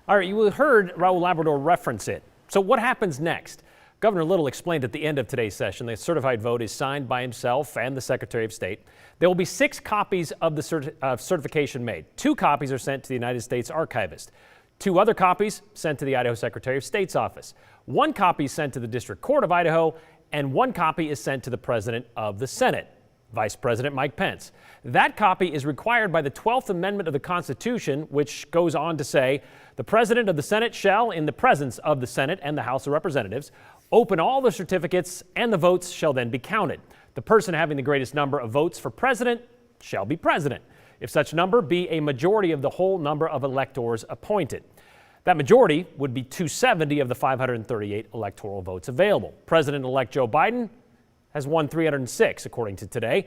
All right, you heard Raul Labrador reference it. So what happens next? Governor Little explained at the end of today's session the certified vote is signed by himself and the Secretary of State. There will be 6 copies of the certification made. 2 copies are sent to the United States Archivist. 2 other copies sent to the Idaho Secretary of State's office. 1 copy sent to the District Court of Idaho, and 1 copy is sent to the President of the Senate, Vice President Mike Pence. That copy is required by the 12th Amendment of the Constitution, which goes on to say, the President of the Senate shall, in the presence of the Senate and the House of Representatives, open all the certificates, and the votes shall then be counted. The person having the greatest number of votes for president shall be president, if such number be a majority of the whole number of electors appointed. That majority would be 270 of the 538 electoral votes available. President-elect Joe Biden has won 306, according to Today.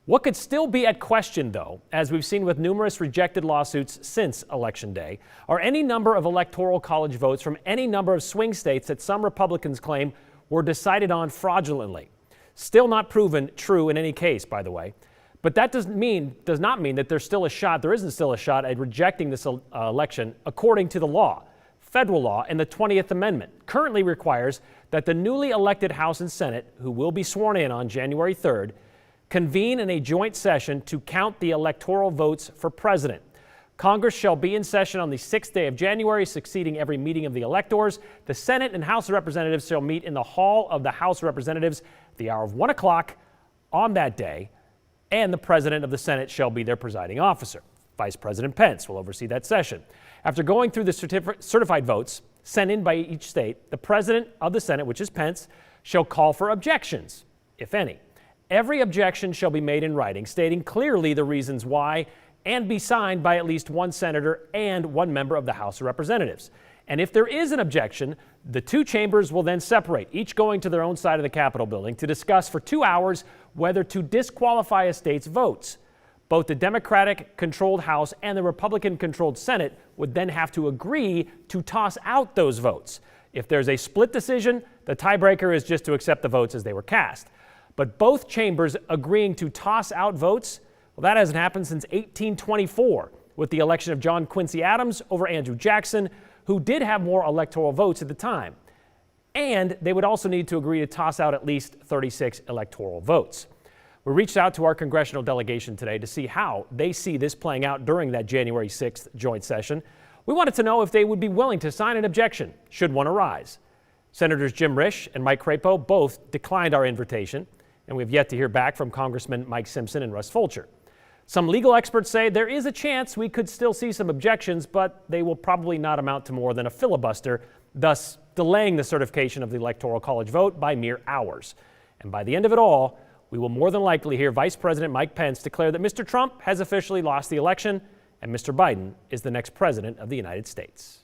What could still be at question, though, as we've seen with numerous rejected lawsuits since Election Day, are any number of electoral college votes from any number of swing states that some Republicans claim were decided on fraudulently. Still not proven true in any case, by the way. But that does not mean that there isn't still a shot at rejecting this election according to the law. Federal law and the 20th Amendment currently requires that the newly elected House and Senate, who will be sworn in on January 3rd, convene in a joint session to count the electoral votes for president. Congress shall be in session on the 6th day of January, succeeding every meeting of the electors. The Senate and House of Representatives shall meet in the hall of the House of Representatives at the hour of 1 o'clock on that day, and the President of the Senate shall be their presiding officer. Vice President Pence will oversee that session. After going through the certified votes sent in by each state, the President of the Senate, which is Pence, shall call for objections, if any. Every objection shall be made in writing, stating clearly the reasons why, and be signed by at least 1 senator and 1 member of the House of Representatives. And if there is an objection, the 2 chambers will then separate, each going to their own side of the Capitol building to discuss for 2 hours whether to disqualify a state's votes. Both the Democratic-controlled House and the Republican-controlled Senate would then have to agree to toss out those votes. If there's a split decision, the tiebreaker is just to accept the votes as they were cast. But both chambers agreeing to toss out votes, well, that hasn't happened since 1824 with the election of John Quincy Adams over Andrew Jackson, who did have more electoral votes at the time. And they would also need to agree to toss out at least 36 electoral votes. We reached out to our congressional delegation today to see how they see this playing out during that January 6th joint session. We wanted to know if they would be willing to sign an objection should one arise. Senators Jim Risch and Mike Crapo both declined our invitation, and we've yet to hear back from Congressman Mike Simpson and Russ Fulcher. Some legal experts say there is a chance we could still see some objections, but they will probably not amount to more than a filibuster, thus delaying the certification of the Electoral College vote by mere hours. And by the end of it all, we will more than likely hear Vice President Mike Pence declare that Mr. Trump has officially lost the election and Mr. Biden is the next president of the United States.